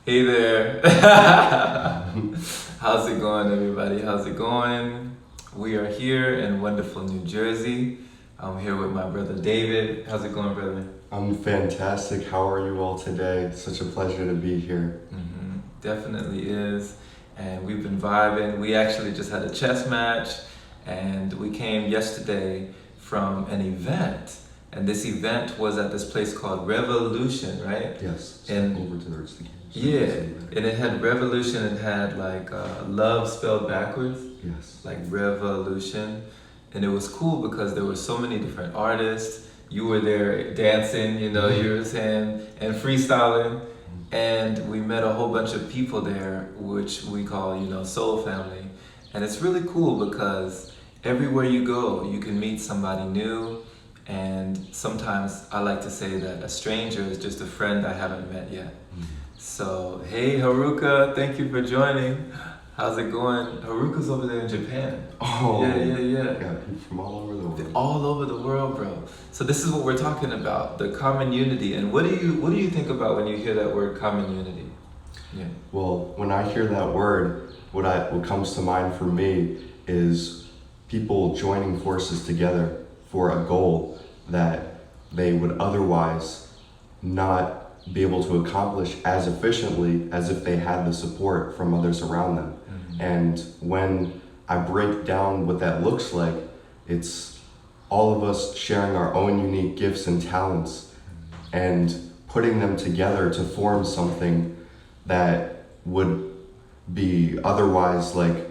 Hey there. How's it going, everybody? How's it going? We are here in wonderful New Jersey. I'm here with my brother David. How's it going, brother? I'm fantastic. How are you all today? Such a pleasure to be here. Definitely is. And we've been vibing. We actually just had a chess match, and we came yesterday from an event. And this event was at this place called Revolution, right? Yes. And over to the rest of the game. yeah, and it had Revolution. It had like love spelled backwards. Yes. Like Revolution. And it was cool because there were so many different artists. You were there dancing, you were saying, and freestyling. And we met a whole bunch of people there, which we call, Soul Family. And it's really cool because everywhere you go, you can meet somebody new. And sometimes I like to say that a stranger is just a friend I haven't met yet. So, hey Haruka, thank you for joining. How's it going? Haruka's over there in Japan. Oh. Yeah. Yeah, people from all over the world. All over the world, bro. So this is what we're talking about, the common unity. And what do you think about when you hear that word common unity? Yeah. Well, when I hear that word, what comes to mind for me is people joining forces together for a goal that they would otherwise not be able to accomplish as efficiently as if they had the support from others around them. And when I break down what that looks like, it's all of us sharing our own unique gifts and talents and putting them together to form something that would be otherwise like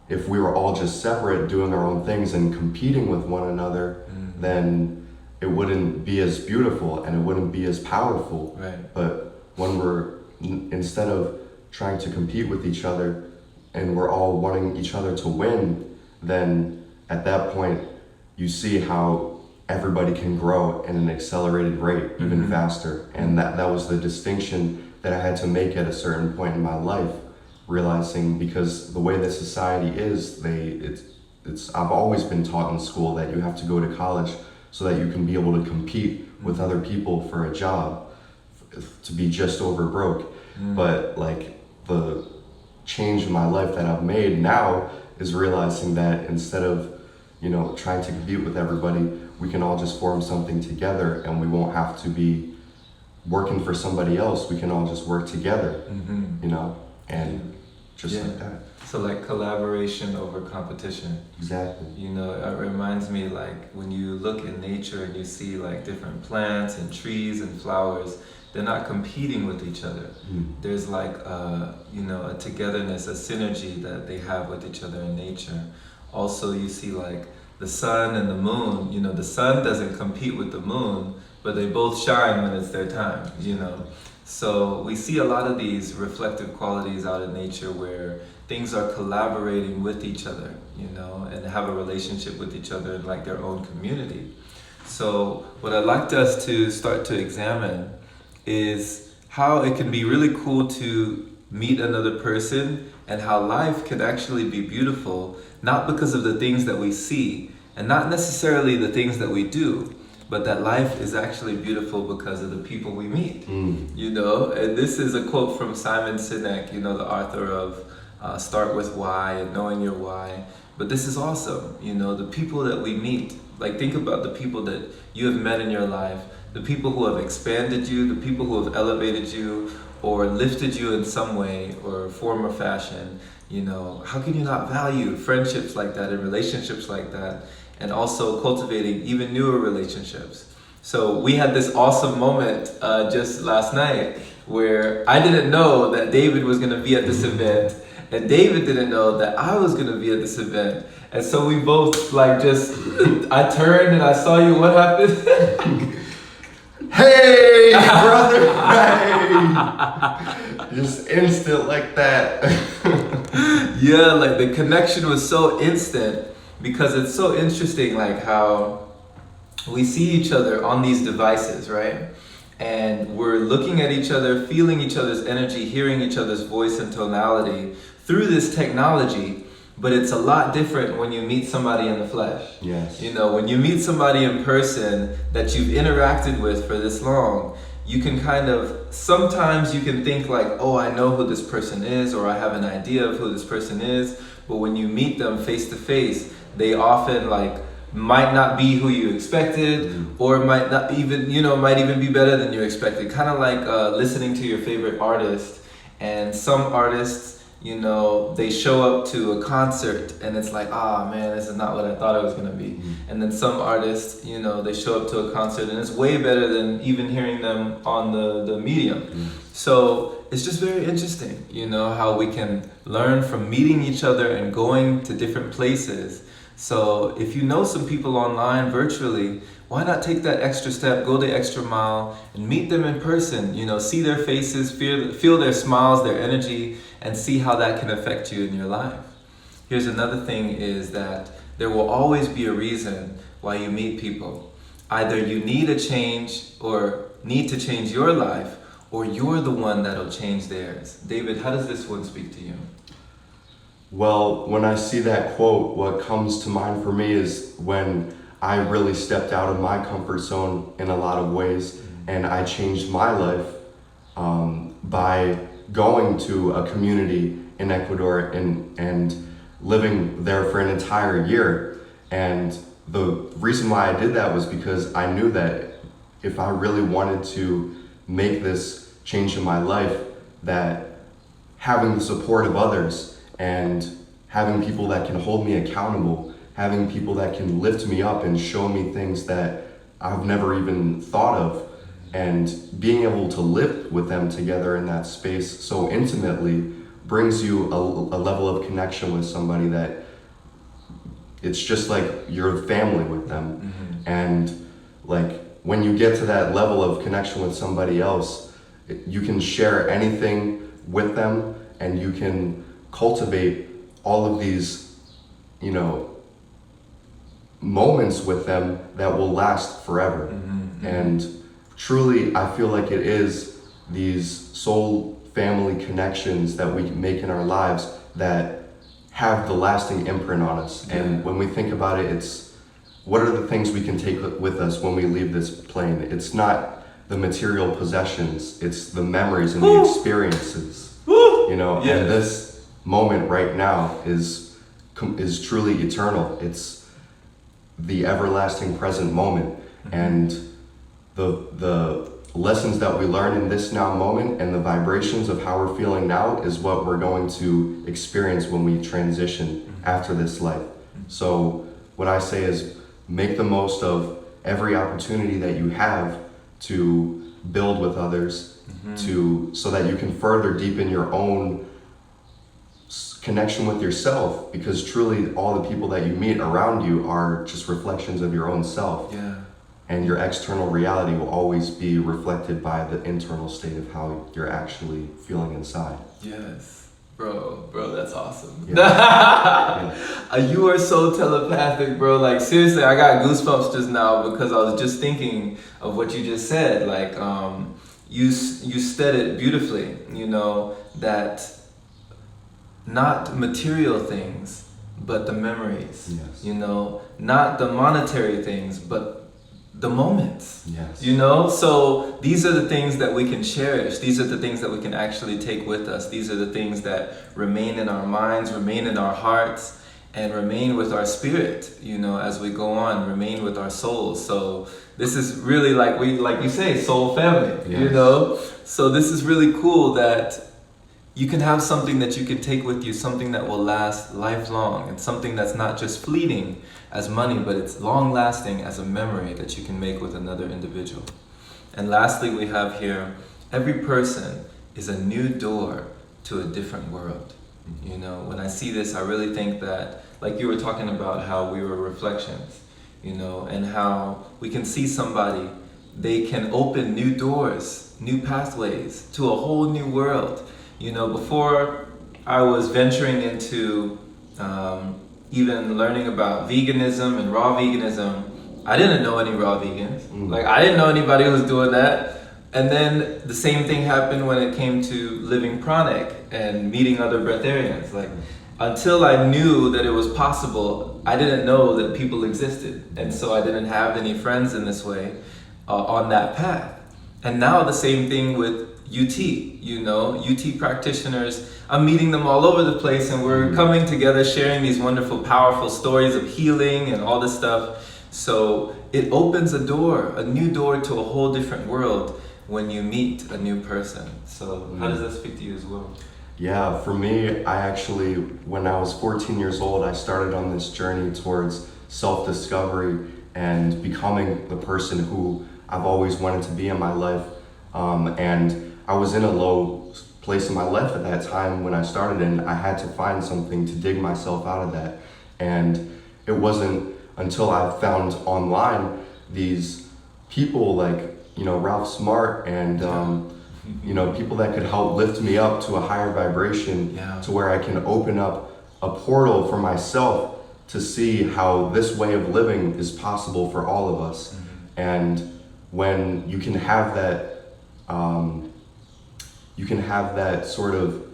if we were all just separate doing our own things and competing with one another, then it wouldn't be as beautiful and it wouldn't be as powerful. Right. But when instead of trying to compete with each other and we're all wanting each other to win, then at that point you see how everybody can grow at an accelerated rate even faster. And that was the distinction that I had to make at a certain point in my life, realizing because the way that society is, I've always been taught in school that you have to go to college so that you can be able to compete with other people for a job, to be just over broke. But like the change in my life that I've made now is realizing that instead of, trying to compete with everybody, we can all just form something together and we won't have to be working for somebody else. We can all just work together, and just like that. So like collaboration over competition. Exactly. It reminds me like when you look in nature and you see like different plants and trees and flowers, they're not competing with each other. There's like a togetherness, a synergy that they have with each other in nature. Also, you see like the sun and the moon, the sun doesn't compete with the moon, but they both shine when it's their time, So we see a lot of these reflective qualities out in nature where things are collaborating with each other, and have a relationship with each other in like their own community. So what I'd like us to start to examine is how it can be really cool to meet another person and how life can actually be beautiful, not because of the things that we see and not necessarily the things that we do, but that life is actually beautiful because of the people we meet, And this is a quote from Simon Sinek, the author of Start With Why and Knowing Your Why. But this is awesome, the people that we meet, like think about the people that you have met in your life, the people who have expanded you, the people who have elevated you or lifted you in some way or form or fashion. How can you not value friendships like that and relationships like that, and also cultivating even newer relationships? So we had this awesome moment just last night where I didn't know that David was going to be at this event, and David didn't know that I was going to be at this event. And so we both I turned and I saw you. What happened? Hey, brother! Hey! Just instant like that. Yeah, like the connection was so instant because it's so interesting like how we see each other on these devices, right? And we're looking at each other, feeling each other's energy, hearing each other's voice and tonality through this technology. But it's a lot different when you meet somebody in the flesh. Yes. When you meet somebody in person that you've interacted with for this long, you can kind of, sometimes you can think like, oh, I know who this person is, or I have an idea of who this person is, but when you meet them face to face, they often like might not be who you expected, or might not even, might even be better than you expected. Kind of like listening to your favorite artist, and some artists, they show up to a concert and it's like, man, this is not what I thought it was gonna be. And then some artists, they show up to a concert and it's way better than even hearing them on the medium. So it's just very interesting, how we can learn from meeting each other and going to different places. So if you know some people online virtually, why not take that extra step, go the extra mile, and meet them in person, see their faces, feel their smiles, their energy, and see how that can affect you in your life. Here's another thing, is that there will always be a reason why you meet people. Either you need a change or need to change your life, or you're the one that'll change theirs. David, how does this one speak to you? Well, when I see that quote, what comes to mind for me is when I really stepped out of my comfort zone in a lot of ways, and I changed my life by going to a community in Ecuador and living there for an entire year. And the reason why I did that was because I knew that if I really wanted to make this change in my life, that having the support of others and having people that can hold me accountable, having people that can lift me up and show me things that I've never even thought of, and being able to live with them together in that space so intimately brings you a level of connection with somebody that it's just like you're family with them. And like when you get to that level of connection with somebody else, you can share anything with them, and you can cultivate all of these, moments with them that will last forever. And truly, I feel like it is these soul family connections that we make in our lives that have the lasting imprint on us. And when we think about it, it's what are the things we can take with us when we leave this plane? It's not the material possessions, it's the memories and the experiences. And this moment right now is truly eternal. It's the everlasting present moment. And the lessons that we learn in this now moment and the vibrations of how we're feeling now is what we're going to experience when we transition after this life. So what I say is make the most of every opportunity that you have to build with others, so that you can further deepen your own connection with yourself, because truly all the people that you meet around you are just reflections of your own self. And your external reality will always be reflected by the internal state of how you're actually feeling inside. Yes. Bro, that's awesome. Yeah. You are so telepathic, bro. Like, seriously, I got goosebumps just now because I was just thinking of what you just said. Like, you said it beautifully, that not material things, but the memories. Yes. Not the monetary things, but the moments. Yes. So these are the things that we can cherish. These are the things that we can actually take with us. These are the things that remain in our minds, remain in our hearts, and remain with our spirit, as we go on, remain with our souls. So this is really like you say, soul family, Yes. So this is really cool that you can have something that you can take with you, something that will last lifelong, and something that's not just fleeting as money, but it's long lasting as a memory that you can make with another individual. And lastly, we have here, every person is a new door to a different world. When I see this, I really think that, like you were talking about how we were reflections, and how we can see somebody, they can open new doors, new pathways to a whole new world. Before I was venturing into even learning about veganism and raw veganism, I didn't know any raw vegans. Like, I didn't know anybody who was doing that. And then the same thing happened when it came to living pranic and meeting other breatharians. Like, until I knew that it was possible, I didn't know that people existed. And so I didn't have any friends in this way on that path. And now the same thing with UT, UT practitioners. I'm meeting them all over the place, and we're coming together, sharing these wonderful, powerful stories of healing and all this stuff. So it opens a new door to a whole different world when you meet a new person. So how does that speak to you as well? Yeah, for me, I actually, when I was 14 years old, I started on this journey towards self-discovery and becoming the person who I've always wanted to be in my life. And I was in a low place in my life at that time when I started, and I had to find something to dig myself out of that. And it wasn't until I found online these people like, Ralph Smart and, people that could help lift me up to a higher vibration, to where I can open up a portal for myself to see how this way of living is possible for all of us. And when you can have that, sort of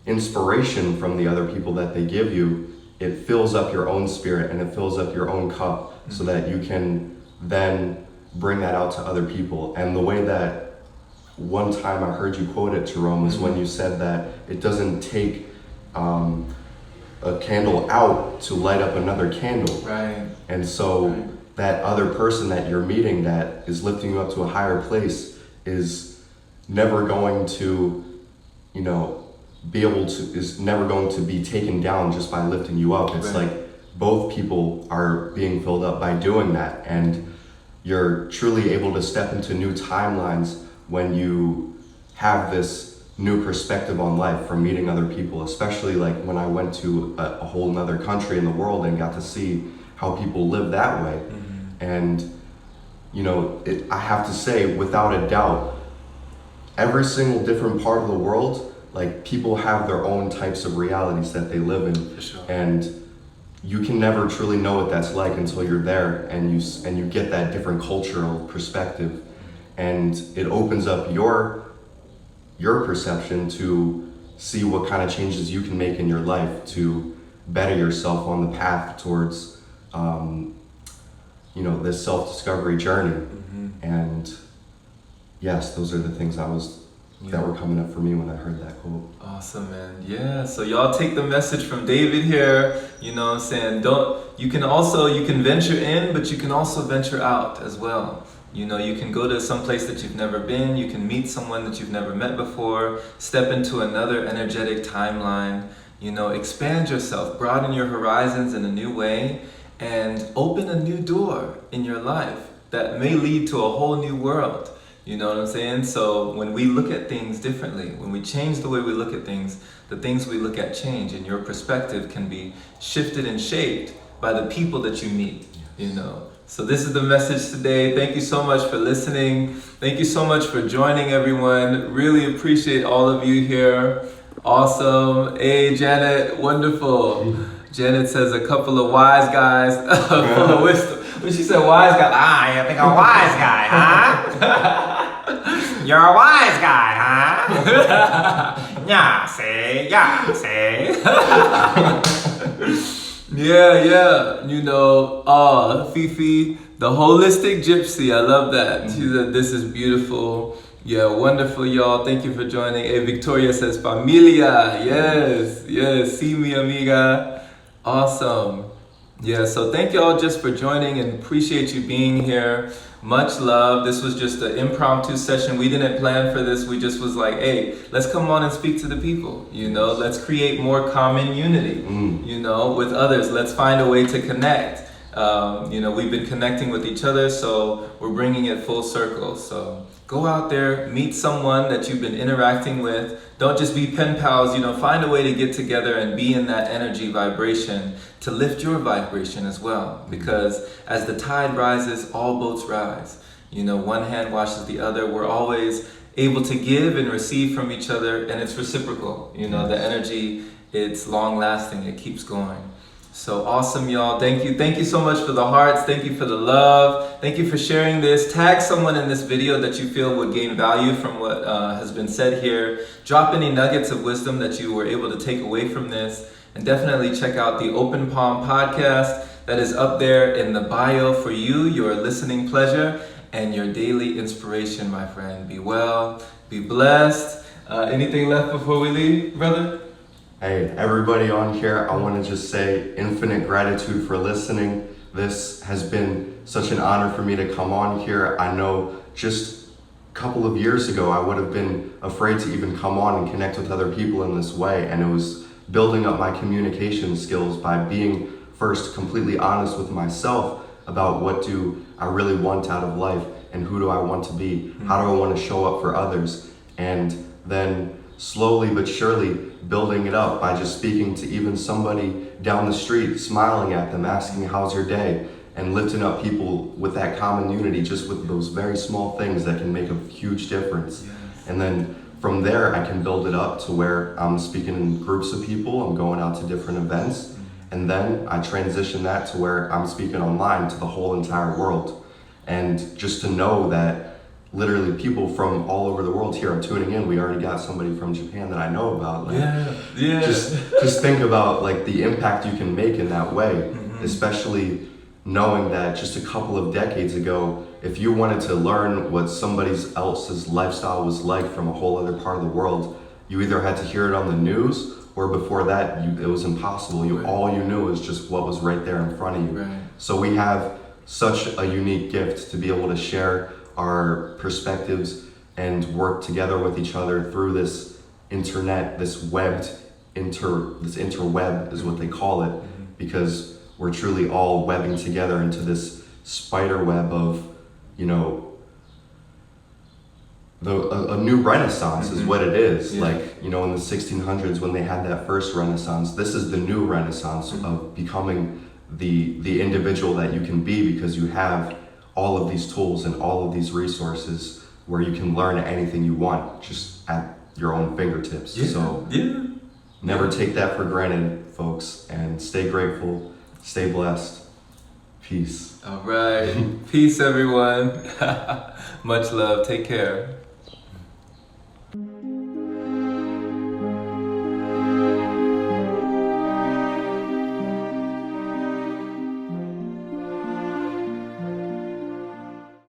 inspiration from the other people that they give you, it fills up your own spirit and it fills up your own cup, so that you can then bring that out to other people. And the way that one time I heard you quote it, Jerome, is when you said that it doesn't take a candle out to light up another candle. Right. And so that other person that you're meeting that is lifting you up to a higher place is never going to, is never going to be taken down just by lifting you up. It's like both people are being filled up by doing that, and you're truly able to step into new timelines when you have this new perspective on life from meeting other people, especially like when I went to a whole nother country in the world and got to see how people live that way. And I have to say, without a doubt, every single different part of the world, like, people have their own types of realities that they live in. For sure. And you can never truly know what that's like until you're there and you get that different cultural perspective, and it opens up your perception to see what kind of changes you can make in your life to better yourself on the path towards this self-discovery journey. And yes, those are the things that were coming up for me when I heard that quote. Awesome, man. Yeah, so y'all take the message from David here, saying you can venture in, but you can also venture out as well. You can go to some place that you've never been, you can meet someone that you've never met before, step into another energetic timeline, expand yourself, broaden your horizons in a new way, and open a new door in your life that may lead to a whole new world. You know what I'm saying? So when we look at things differently, when we change the way we look at things, the things we look at change, and your perspective can be shifted and shaped by the people that you meet, So this is the message today. Thank you so much for listening. Thank you so much for joining, everyone. Really appreciate all of you here. Awesome. Hey, Janet, wonderful. Janet says a couple of wise guys full of wisdom. When she said wise guy, you think a wise guy, huh? You're a wise guy, huh? Yeah, see. Yeah. Fifi, the holistic gypsy. I love that. She said, this is beautiful. Yeah, wonderful, y'all. Thank you for joining. Hey, Victoria says, familia. Yes. See mi amiga. Awesome. Yeah, so thank y'all just for joining, and appreciate you being here. Much love. This was just an impromptu session. We didn't plan for this. We just was like, hey, let's come on and speak to the people. Let's create more common unity, with others. Let's find a way to connect. We've been connecting with each other, so we're bringing it full circle. So go out there, meet someone that you've been interacting with. Don't just be pen pals, find a way to get together and be in that energy vibration to lift your vibration as well. Because as the tide rises, all boats rise. One hand washes the other. We're always able to give and receive from each other, and it's reciprocal. The energy, it's long lasting, it keeps going. So awesome, y'all. Thank you so much for the hearts. Thank you for the love. Thank you for sharing this. Tag someone in this video that you feel would gain value from what has been said here. Drop any nuggets of wisdom that you were able to take away from this. And definitely check out the Open Palm podcast that is up there in the bio for you, your listening pleasure. and your daily inspiration, my friend. Be well, be blessed. Anything left before we leave, brother? Hey, everybody on here, I want to just say infinite gratitude for listening. This has been such an honor for me to come on here. I know just a couple of years ago, I would have been afraid to even come on and connect with other people in this way. And it was building up my communication skills by being first completely honest with myself about what do I really want out of life and who do I want to be? How do I want to show up for others? And then slowly but surely building it up by just speaking to even somebody down the street, smiling at them, asking how's your day, and lifting up people with that common unity, just with those very small things that can make a huge difference. Yes. And then from there, I can build it up to where I'm speaking in groups of people, I'm going out to different events, and then I transition that to where I'm speaking online to the whole entire world. And just to know that literally people from all over the world here are tuning in. We already got somebody from Japan that I know about. Like, yeah. Just think about like the impact you can make in that way, especially knowing that just a couple of decades ago, if you wanted to learn what somebody else's lifestyle was like from a whole other part of the world, you either had to hear it on the news, or before that, it was impossible. All you knew was just what was right there in front of you. Right. So we have such a unique gift to be able to share our perspectives and work together with each other through this internet, this interweb is what they call it, because we're truly all webbing together into this spider web of, you know, a new renaissance is what it is. Yeah. Like, you know, in the 1600s when they had that first renaissance, this is the new renaissance of becoming the individual that you can be, because you have all of these tools and all of these resources where you can learn anything you want just at your own fingertips. So never take that for granted, folks, and stay grateful, stay blessed. Peace. All right. Peace, everyone. Much love. Take care.